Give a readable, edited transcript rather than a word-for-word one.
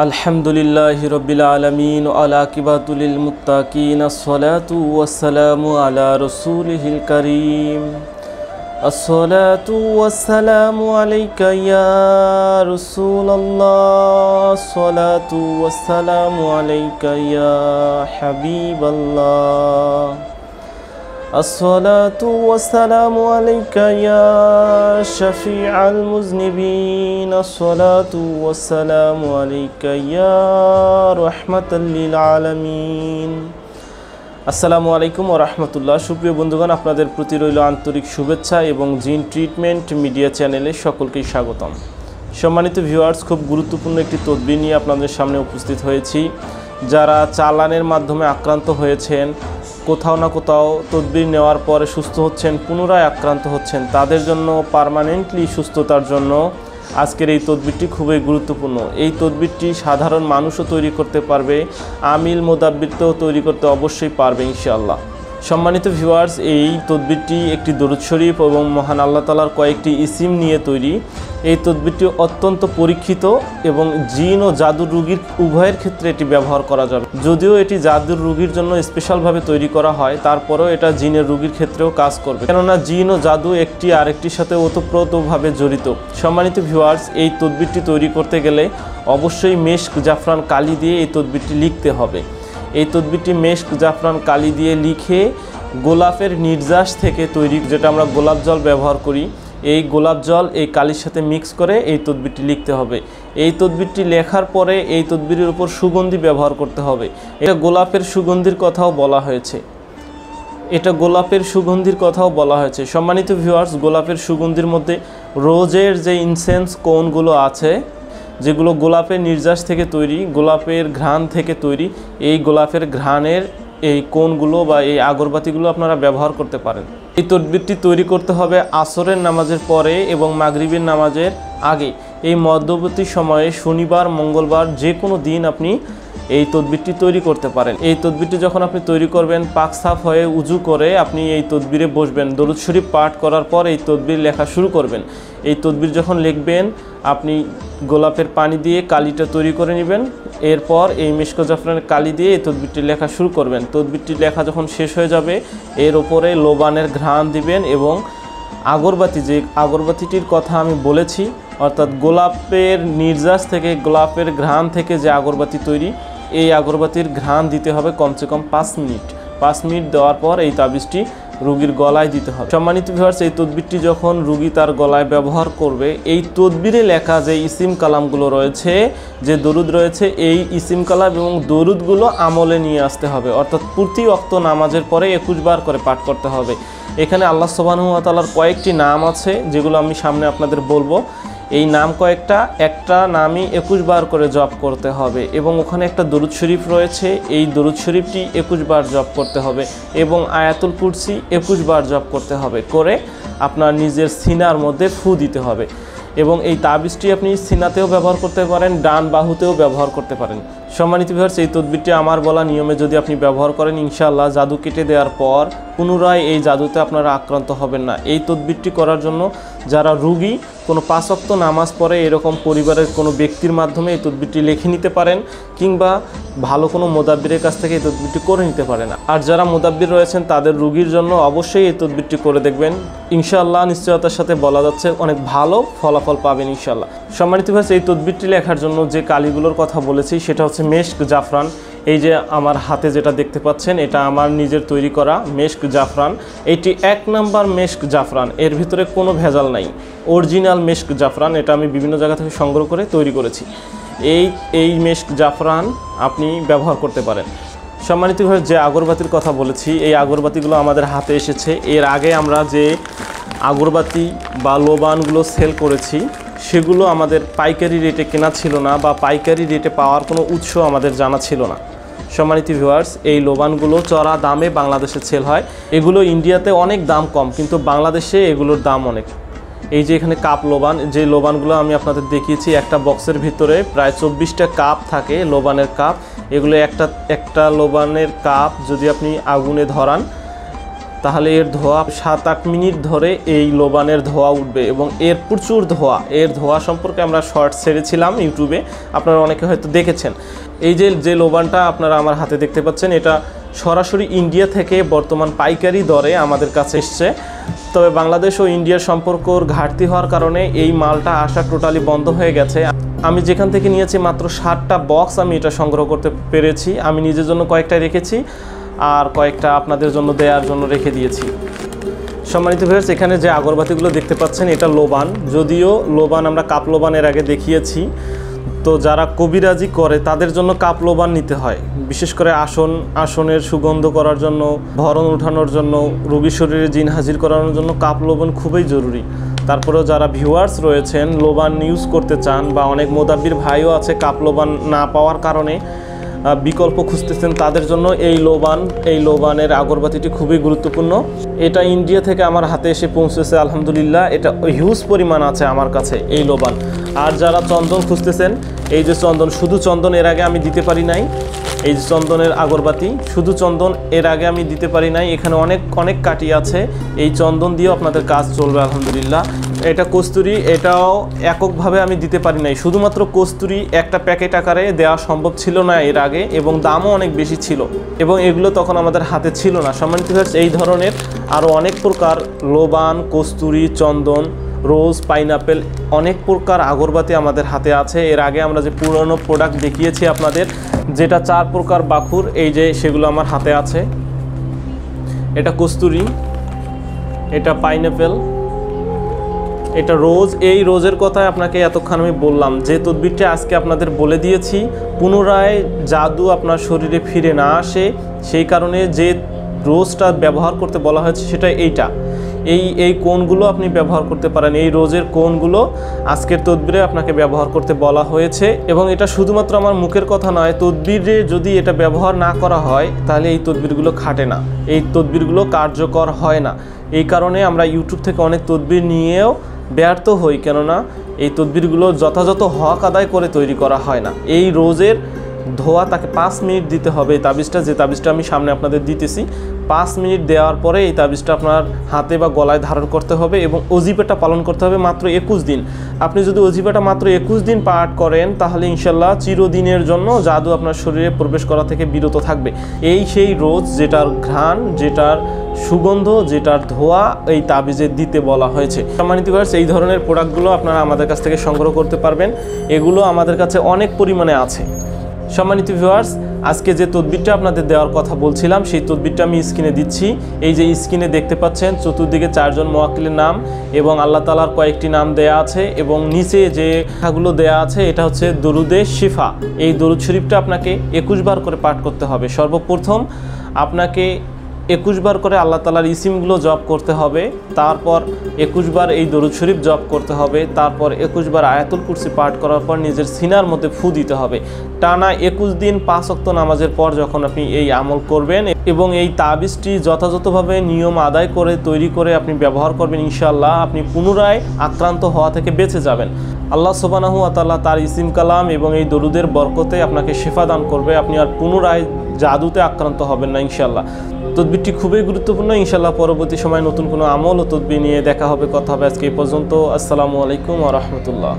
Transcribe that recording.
আলহামদুলিল্লাহি রাব্বিল আলামিন ওয়া আকিবাতুল লিল মুত্তাকিন আসসালাতু ওয়াসসালামু আলা রাসূলিহিল কারীম আসসালাতু ওয়াসসালামু আলাইকা ইয়া রাসূলুল্লাহ আসসালাতু ওয়াসসালামু আলাইকা ইয়া হাবিবাল্লাহ আসসালাতু ওয়াসসালামু আলাইকা ইয়া শাফিআল মুযনিবিন আসসালাতু ওয়াসসালামু আলাইকা ইয়া রাহমাতাল লিল আলামিন। আসসালামু আলাইকুম ওয়া রাহমাতুল্লাহ। সুপ্রিয় বন্ধুগণ, আপনাদের প্রতি রইল আন্তরিক শুভেচ্ছা এবং জিন ট্রিটমেন্ট মিডিয়া চ্যানেলে সকলকেই স্বাগতম। সম্মানিত ভিউয়ার্স, খুব গুরুত্বপূর্ণ একটি তদবির নিয়ে আপনাদের সামনে উপস্থিত হয়েছি। যারা চালানের মাধ্যমে আক্রান্ত হয়েছেন, কোথাও না কোথাও তদবির নেওয়ার পরে সুস্থ হচ্ছেন, পুনরায় আক্রান্ত হচ্ছেন, তাদের জন্য পার্মানেন্টলি সুস্থতার জন্য আজকের এই তদবিরটি খুবই গুরুত্বপূর্ণ। এই তদবিরটি সাধারণ মানুষও তৈরি করতে পারবে, আমিল মোদাব্বিরতেও তৈরি করতে অবশ্যই পারবে ইনশাআল্লাহ। সম্মানিত ভিউয়ার্স, এই তদবিরটি একটি দরুদ শরীফ এবং মহান আল্লাহ তাআলার কয়েকটি ইসিম নিয়ে তৈরি। এই তদবিরটি অত্যন্ত পরীক্ষিত এবং জিন ও জাদুর রোগীর উভয়ের ক্ষেত্রে এটি ব্যবহার করা যাবে। যদিও এটি জাদুর রোগীর জন্য স্পেশালভাবে তৈরি করা হয়, তারপরেও এটা জিনের রোগীর ক্ষেত্রেও কাজ করবে, কেননা জিন ও জাদু একটি আরেকটির সাথে ওতপ্রোতভাবে জড়িত। সম্মানিত ভিউয়ার্স, এই তদবিরটি তৈরি করতে গেলে অবশ্যই মেশক জাফরান কালি দিয়ে এই তদবিরটি লিখতে হবে। এই তদবিরটি মেশক জাফরান কালি দিয়ে লিখে গোলাপের নির্যাস থেকে তৈরি, যেটা আমরা গোলাপ জল ব্যবহার করি, এই গোলাপ জল এই কালির সাথে মিক্স করে এই তদবিরটি লিখতে হবে। এই তদবিরটি লেখার পরে এই তদবিরের উপর সুগন্ধি ব্যবহার করতে হবে। এটা গোলাপের সুগন্ধির কথাও বলা হয়েছে, সম্মানিত ভিউয়ার্স, গোলাপের সুগন্ধির মধ্যে রোজের যে ইনসেন্স কোনগুলো আছে, যেগুলো গোলাপের নির্যাস থেকে তৈরি, গোলাপের ঘ্রাণ থেকে তৈরি, এই গোলাপের ঘ্রাণের এই কোনগুলো বা এই আগরবাতিগুলো আপনারা ব্যবহার করতে পারেন। এই তদবিরটি তৈরি করতে হবে আসরের নামাজের পরে এবং মাগরিবের নামাজের আগে। এই মধ্যবর্তী সময়ে শনিবার, মঙ্গলবার যে কোনো দিন আপনি এই তদবিরটি তৈরি করতে পারেন। এই তদবিরটি যখন আপনি তৈরি করবেন, পাক সাফ হয়ে উজু করে আপনি এই তদবিরে বসবেন। দরুদ শরীফ পাঠ করার পর এই তদবির লেখা শুরু করবেন। এই তদবির যখন লিখবেন, আপনি গোলাপের পানি দিয়ে কালিটা তৈরি করে নেবেন। এরপর এই মেশক জাফরানের কালি দিয়ে এই তদবিরটি লেখা শুরু করবেন। তদবিরটি লেখা যখন শেষ হয়ে যাবে, এর ওপরে লোবানের ঘ্রাণ দিবেন এবং আগরবাতি, যে আগরবাতিটির কথা আমি বলেছি, অর্থাৎ গোলাপের নির্যাস থেকে, গোলাপের ঘ্রাণ থেকে যে আগরবাতি তৈরি, এই আগরবাতির ঘ্রাণ দিতে হবে কমসে কম 5 মিনিট। 5 মিনিট দেওয়ার পর এই তাবিজটি রোগীর গলায় দিতে হবে। সম্মানিত ভিউয়ার্স, এই তদবিরটি যখন রোগী তার গলায় ব্যবহার করবে, এই তদবিরে লেখা যে ইসিম কালামগুলো রয়েছে, যে দরুদ রয়েছে, এই ইসিম কালাম এবং দরুদগুলো আমলে নিয়ে আসতে হবে। অর্থাৎ প্রতি ওয়াক্ত নামাজের পরে 21 বার করে পাঠ করতে হবে। এখানে আল্লাহ সুবহানাহু ওয়া তাআলার কয়েকটি নাম আছে, যেগুলো আমি সামনে আপনাদের বলবো। এই নাম কয়েকটা, একটা নামই 21 বার করে জপ করতে হবে এবং ওখানে একটা দরুদ শরীফ রয়েছে, এই দরুদ শরীফটি 21 বার জপ করতে হবে এবং আয়াতুল কুরসি 21 বার জপ করতে হবে। করে আপনার নিজের সিনার মধ্যে ফু দিতে হবে এবং এই তাবিজটি আপনি সিনাতেও ব্যবহার করতে পারেন, ডান বাহুতেও ব্যবহার করতে পারেন। সম্মানিত ভিউয়ার্স, এই তদবিরটি আমার বলা নিয়মে যদি আপনি ব্যবহার করেন, ইনশাআল্লাহ জাদু কেটে দেওয়ার পর পুনরায় এই জাদুতে আপনারা আক্রান্ত হবেন না। এই তদবিরটি করার জন্য যারা রোগী, কোনো 5 ওয়াক্ত নামাজ পড়ে এরকম পরিবারের কোনো ব্যক্তির মাধ্যমে এই তদবিরটি লিখে নিতে পারেন, কিংবা ভালো কোনো মোদাব্বিরের কাছ থেকে এই তদবিরটি করে নিতে পারেন। আর যারা মোদাব্বির রয়েছেন, তাদের রোগীর জন্য অবশ্যই এই তদবিরটি করে দেখবেন। ইনশাআল্লাহ নিশ্চয়তার সাথে বলা যাচ্ছে অনেক ভালো ফলাফল পাবেন ইনশাআল্লাহ। সম্মানিত ভাই, এই তদবিরটি লেখার জন্য যে কালিগুলোর কথা বলেছি, সেটা হচ্ছে মেশক জাফরান। এই যে আমার হাতে যেটা দেখতে পাচ্ছেন, এটা আমার নিজের তৈরি করা মেশক জাফরান। এটি 1 নাম্বার মেশক জাফরান, এর ভিতরে কোনো ভেজাল নাই, অরিজিনাল মেশক জাফরান। এটা আমি বিভিন্ন জায়গা থেকে সংগ্রহ করে তৈরি করেছি। এই মেশক জাফরান আপনি ব্যবহার করতে পারেন। সম্মানিতভাবে যে আগরবাতির কথা বলেছি, এই আগরবাতিগুলো আমাদের হাতে এসেছে। এর আগে আমরা যে আগরবাতি বা লোবানগুলো সেল করেছি, সেগুলো আমাদের পাইকারি রেটে কেনা ছিল না, বা পাইকারি রেটে পাওয়ার কোনো উৎস আমাদের জানা ছিল না। সম্মানিত ভিউয়ার্স, এই লোবানগুলো চড়া দামে বাংলাদেশে সেল হয়। এগুলো ইন্ডিয়াতে অনেক দাম কম, কিন্তু বাংলাদেশে এগুলোর দাম অনেক। এই যে এখানে কাপ লোবান, যে লোবানগুলো আমি আপনাদের দেখিয়েছি, একটা বক্সের ভিতরে প্রায় 24টা কাপ থাকে, লোবানের কাপ। এগুলো একটা লোবানের কাপ যদি আপনি আগুনে ধরান, তাহলে এর ধোয়া 7-8 মিনিট ধরে এই লোবানের ধোয়া উঠবে এবং এর প্রচুর ধোয়া, এর ধোয়া সম্পর্কে আমরা শর্টস ছেড়েছিলাম ইউটিউবে, আপনারা অনেকে হয়তো দেখেছেন। এই যে লোবানটা আপনারা আমার হাতে দেখতে পাচ্ছেন, এটা সরাসরি ইন্ডিয়া থেকে বর্তমান পাইকারি দরে আমাদের কাছে এসছে। তবে বাংলাদেশ ও ইন্ডিয়ার সম্পর্কর ঘাটতি হওয়ার কারণে এই মালটা আসা টোটালি বন্ধ হয়ে গেছে। আমি যেখান থেকে নিয়েছি মাত্র 7টা বক্স আমি এটা সংগ্রহ করতে পেরেছি। আমি নিজের জন্য কয়েকটা রেখেছি আর কয়েকটা আপনাদের জন্য দেওয়ার জন্য রেখে দিয়েছি। সম্মানিত ভিউয়ার্স, এখানে যে আগরবাতিগুলো দেখতে পাচ্ছেন এটা লোবান। যদিও লোবান আমরা কাপ লোবানের আগে দেখিয়েছি, তো যারা কবিরাজি করে তাদের জন্য কাপ লোবান নিতে হয়, বিশেষ করে আসনের সুগন্ধ করার জন্য, ভরণ উঠানোর জন্য, রোগীর শরীরে জিন হাজির করানোর জন্য কাপ লোবান খুবই জরুরি। তারপরেও যারা ভিউয়ার্স রয়েছেন লোবান ইউজ করতে চান, বা অনেক মোদাব্বির ভাইও আছে কাপ লোবান না পাওয়ার কারণে বিকল্প খুঁজতেছেন, তাদের জন্য এই লোবানের আগরবাতিটি খুবই গুরুত্বপূর্ণ। এটা ইন্ডিয়া থেকে আমার হাতে এসে পৌঁছেছে আলহামদুলিল্লাহ। এটা হিউজ পরিমাণ আছে আমার কাছে এই লোবান। আর যারা চন্দন খুঁজতেছেন, এই যে চন্দন, শুধু চন্দন এর আগে আমি দিতে পারি নাই। এই যে চন্দনের আগরবাতি, শুধু চন্দন এর আগে আমি দিতে পারি নাই। এখানে অনেক কাঠি আছে, এই চন্দন দিয়েও আপনাদের কাজ চলবে আলহামদুলিল্লাহ। এটা কস্তুরি, এটাও এককভাবে আমি দিতে পারি নাই, শুধুমাত্র কস্তুরি একটা প্যাকেট আকারে দেওয়া সম্ভব ছিল না এর আগে, এবং দামও অনেক বেশি ছিল, এবং এগুলো তখন আমাদের হাতে ছিল না। সম্মানিত ভিউয়ার্স, এই ধরনের আরও অনেক প্রকার লোবান, কস্তুরি, চন্দন, রোজ, পাইনাপেল, অনেক প্রকার আগরবাতি আমাদের হাতে আছে। এর আগে আমরা যে পুরনো প্রোডাক্ট দেখিয়েছি আপনাদের, যেটা 4 প্রকার বাখুর, এই যে সেগুলো আমার হাতে আছে। এটা কস্তুরি, এটা পাইনাপেল, এটা রোজ। এই রোজের কথায় আপনাকে এতক্ষণ আমি বললাম যে তদবিরটা আজকে আপনাদের বলে দিয়েছি, পুনরায় জাদু আপনার শরীরে ফিরে না আসে, সেই কারণে যে রোজটা ব্যবহার করতে বলা হয়েছে সেটা এইটা। এই কোণগুলো আপনি ব্যবহার করতে পারেন, এই রোজের কোণগুলো আজকের তদবিরে আপনাকে ব্যবহার করতে বলা হয়েছে। এবং এটা শুধুমাত্র আমার মুখের কথা নয়, তদবিরে যদি এটা ব্যবহার না করা হয় তাহলে এই তদবিরগুলো খাটে না, এই তদবিরগুলো কার্যকর হয় না। এই কারণে আমরা ইউটিউব থেকে অনেক তদবির নিয়েও ব্যর্থ হই, কেননা এই তদবিরগুলো যথাযথ হক আদায় করে তৈরি করা হয় না। এই রোজের ধোয়া তাকে 5 মিনিট দিতে হবে। এই তাবিজটা, যে তাবিজটা আমি সামনে আপনাদের দিতেছি, 5 মিনিট দেওয়ার পরে এই তাবিজটা আপনার হাতে বা গলায় ধারণ করতে হবে এবং অজিফাটা পালন করতে হবে মাত্র 21 দিন। আপনি যদি অজিফাটা মাত্র 21 দিন পাঠ করেন তাহলে ইনশাল্লাহ চিরদিনের জন্য জাদু আপনার শরীরে প্রবেশ করা থেকে বিরত থাকবে। এই সেই রোজ যেটার ঘ্রাণ, যেটার সুগন্ধ, যেটার ধোয়া এই তাবিজে দিতে বলা হয়েছে। সম্মানিত ভিউয়ার্স, এই ধরনের প্রোডাক্টগুলো আপনারা আমাদের কাছ থেকে সংগ্রহ করতে পারবেন, এগুলো আমাদের কাছে অনেক পরিমাণে আছে। সম্মানিত ভিউয়ার্স, আজকে যে তদবিরটা আপনাদের দেওয়ার কথা বলছিলাম সেই তদবিরটা আমি স্ক্রিনে দিচ্ছি। এই যে স্ক্রিনে দেখতে পাচ্ছেন চতুর্দিকে 4 জন মুওয়াক্কিলের নাম এবং আল্লাহ তাআলার কয়েকটি নাম দেয়া আছে, এবং নিচে যে লেখাগুলো দেয়া আছে এটা হচ্ছে দরুদে শিফা। এই দরুদ শরীফটা আপনাকে 21 বার করে পাঠ করতে হবে। সর্বপ্রথম আপনাকে 21 বার করে আল্লাহ তাআলার ইসিমগুলো জপ করতে হবে, তারপর 21 বার এই দরুদ শরীফ জপ করতে হবে, তারপর 21 বার আয়াতুল কুরসি পাঠ করার পর নিজের সিনার মধ্যে ফু দিতে হবে। টানা 21 দিন 5 ওয়াক্ত নামাজের পর যখন আপনি এই আমল করবেন এবং এই তাবিজটি যথাযথভাবে নিয়ম আদায় করে তৈরি করে আপনি ব্যবহার করবেন, ইনশাআল্লাহ আপনি পুনরায় আক্রান্ত হওয়া থেকে বেঁচে যাবেন। আল্লাহ সুবহানাহু ওয়া তাআলা তার ইসিম কালাম এবং এই দরুদের বরকতে আপনাকে শিফা দান করবে, আপনি আর পুনরায় জাদুতে আক্রান্ত হবেন না ইনশাআল্লাহ। তদবিরটি খুবই গুরুত্বপূর্ণ। ইনশাআল্লাহ পরবর্তী সময় নতুন কোনো আমল ও তদবির নিয়ে দেখা হবে, কথা হবে। আজকে এই পর্যন্ত। আসসালামু আলাইকুম ওয়া রাহমাতুল্লাহ।